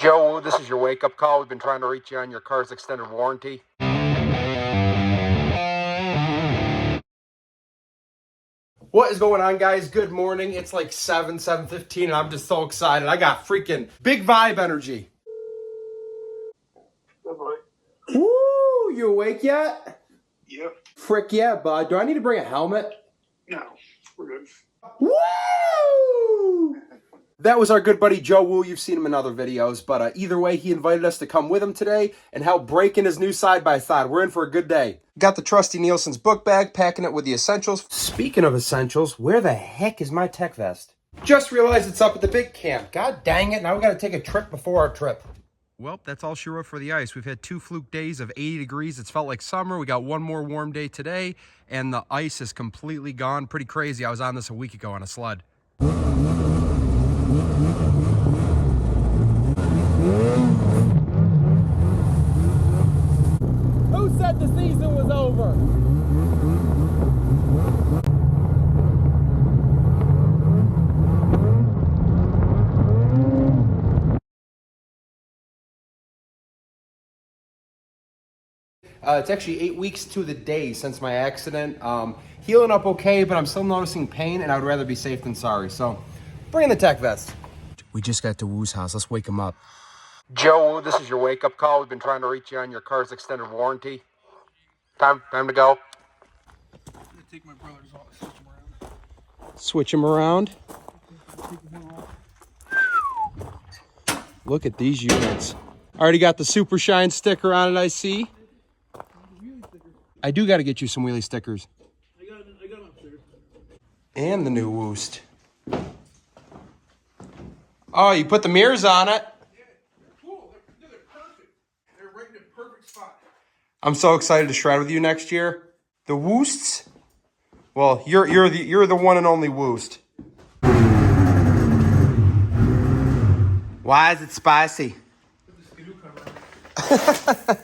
Joe, this is your wake-up call. We've been trying to reach you on your car's extended warranty. What is going on, guys? Good morning. It's like 7:15, and I'm just so excited. I got freaking big vibe energy. Good boy. Woo! You awake yet? Yep. Frick yeah, bud. Do I need to bring a helmet? No, we're good. Woo! That was our good buddy Joe WOOO. You've seen him in other videos, but either way, he invited us to come with him today and help break in his new side-by-side. We're in for a good day. Got the trusty Nielsen's book bag, packing it with the essentials. Speaking of essentials, where the heck is my tech vest? Just realized it's up at the big camp. God dang it, now we gotta take a trip before our trip. Well, that's all she wrote for the ice. We've had 2 fluke days of 80 degrees. It's felt like summer. We got 1 more warm day today, and the ice is completely gone. Pretty crazy. I was on this a week ago on a sled. Who said the season was over? It's actually 8 weeks to the day since my accident. Healing up okay, but I'm still noticing pain, and I would rather be safe than sorry. So, bring in the tech vest. We just got to WOOO's house. Let's wake him up. Joe, this is your wake-up call. We've been trying to reach you on your car's extended warranty. Time to go. I'm gonna take my brother's off, Switch him around. Look at these units. Already got the Super Shine sticker on it, I see. I do got to get you some wheelie stickers. I got them upstairs. And the new Woost. Oh, you put the mirrors on it. Yeah, they're cool. They're perfect. They're right in the perfect spot. I'm so excited to shred with you next year. The Woosts. Well, you're the one and only Woost. Why is it spicy? Put the skidoo cover on.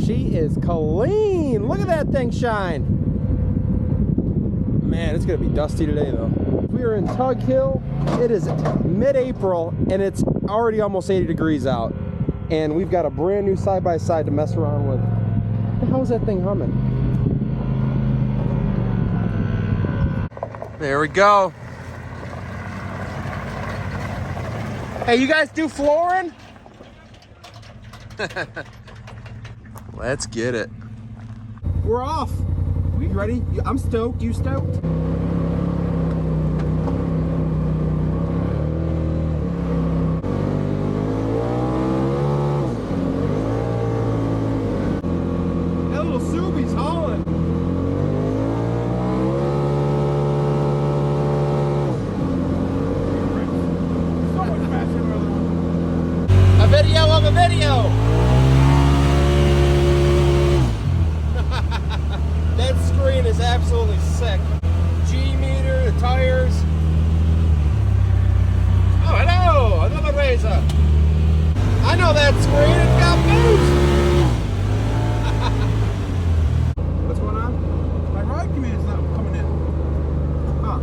She is clean. Look at that thing shine. Man, it's gonna be dusty today though. We are in Tug Hill. It is mid-April and it's already almost 80 degrees out. And we've got a brand new side-by-side to mess around with. What the hell is that thing humming? There we go. Hey, you guys do flooring? Let's get it. We're off. You ready? I'm stoked. You stoked? That little Subi's hauling. So much faster than the other one. A video of a video. That screen is absolutely sick. G-meter, the tires. Oh, hello, another Razor. I know that screen, it's got boost. What's going on? My ride command's not coming in. Huh.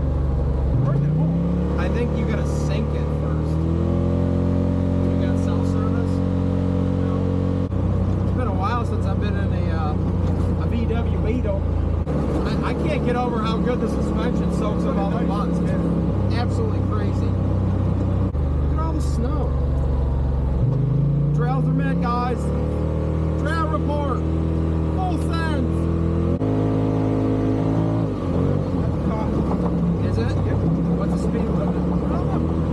Where's it home? I think you gotta sync it first. You got cell service? No. It's been a while since I've been in a VW Beetle. I can't get over how good the suspension soaks up all the buttons. It's absolutely crazy. Look at all apart. Full sends. That's a caution. Is it? Yep. What's the speed limit? I don't know.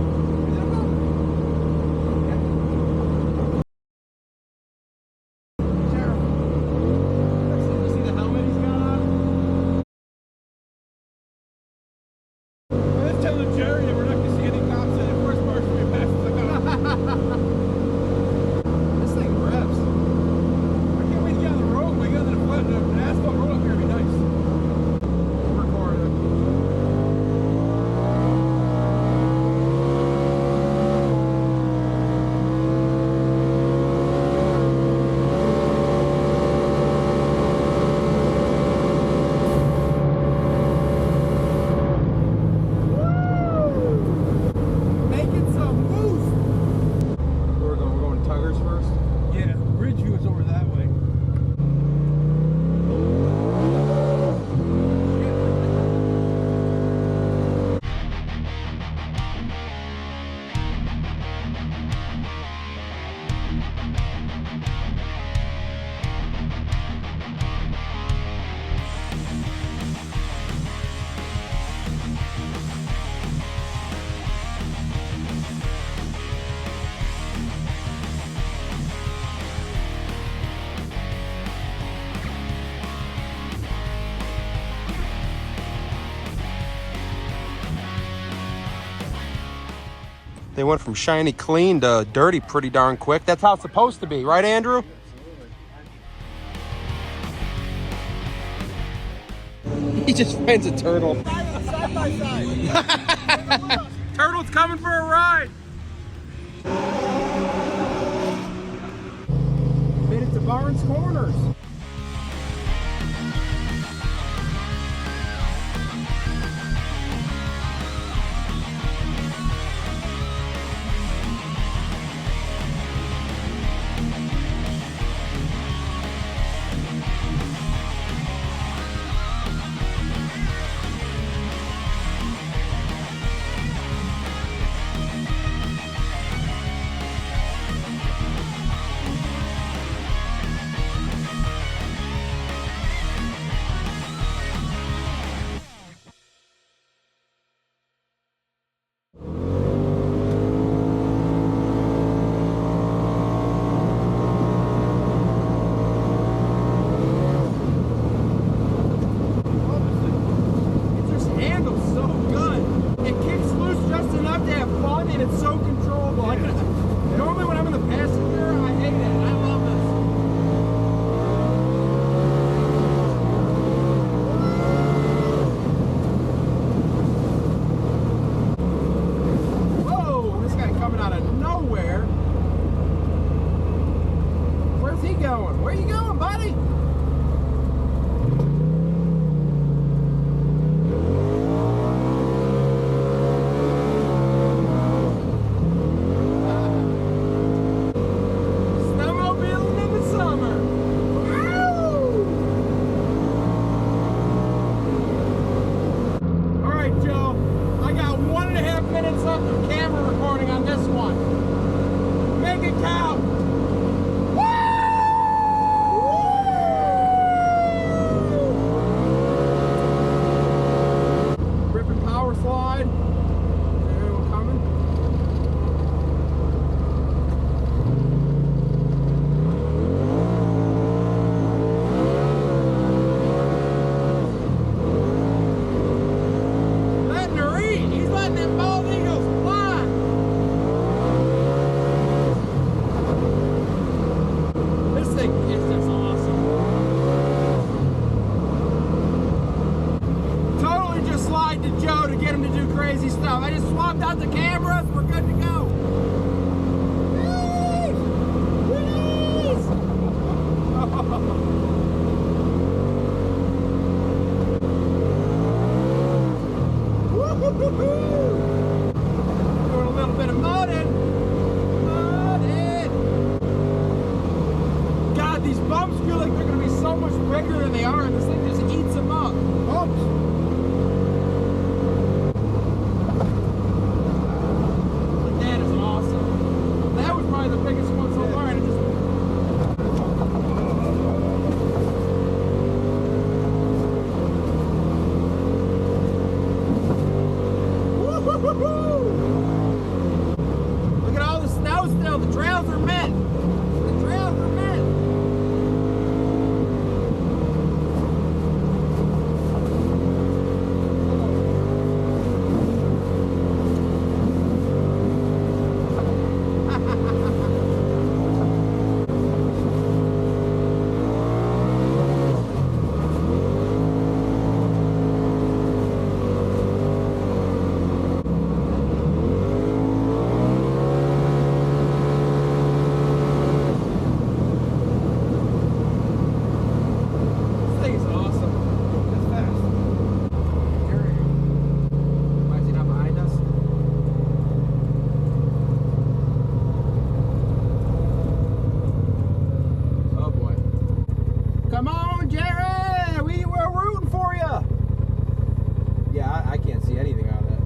They went from shiny clean to dirty pretty darn quick. That's how it's supposed to be, right, Andrew? He just finds a turtle. Side by side. Turtle's coming for a ride. Made it to Barnes Corners. trails are meant. The trails are meant. Come on, Jerry! We're rooting for you! Yeah, I can't see anything out of that.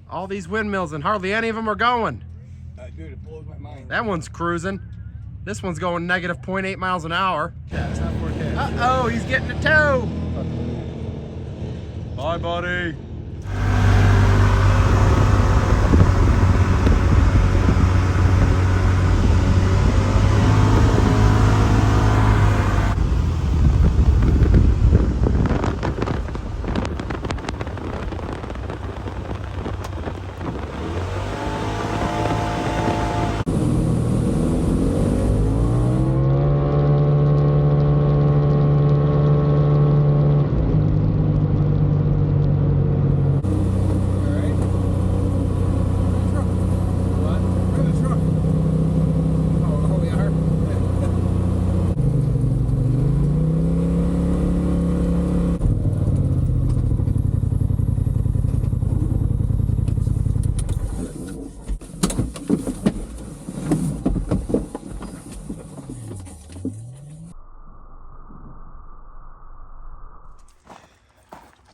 All these windmills and hardly any of them are going. Dude, it blows my mind. That one's cruising. This one's going negative 0.8 miles an hour. Yeah, it's not 4K. Uh-oh, he's getting a tow. Bye, buddy.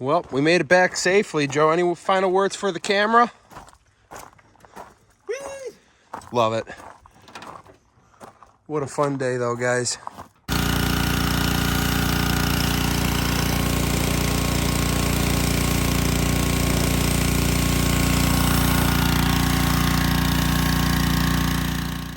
Well, we made it back safely. Joe, any final words for the camera? Whee! Love it. What a fun day, though, guys.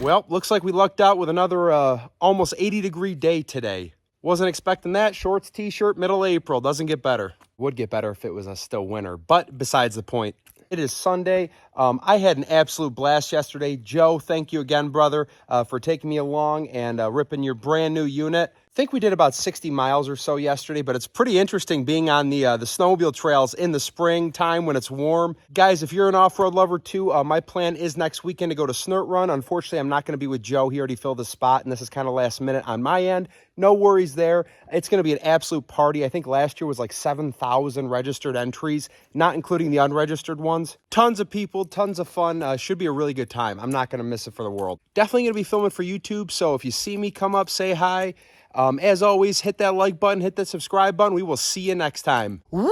Well, looks like we lucked out with another almost 80-degree day today. Wasn't expecting that. Shorts, t-shirt, middle of April. Doesn't get better. Would get better if it was still winter, but besides the point. It is Sunday. I had an absolute blast yesterday. Joe, thank you again, brother, for taking me along and ripping your brand new unit. I think we did about 60 miles or so yesterday, but it's pretty interesting being on the snowmobile trails in the springtime when it's warm. Guys, if you're an off-road lover too, my plan is next weekend to go to Snort Run. Unfortunately, I'm not going to be with Joe. He already filled the spot, and this is kind of last minute on my end. No worries there. It's going to be an absolute party. I think last year was like 7,000 registered entries, not including the unregistered ones. Tons of people, tons of fun. Should be a really good time. I'm not going to miss it for the world. Definitely going to be filming for YouTube, so if you see me, come up, say hi. As always, hit that like button, hit that subscribe button. We will see you next time. Whee!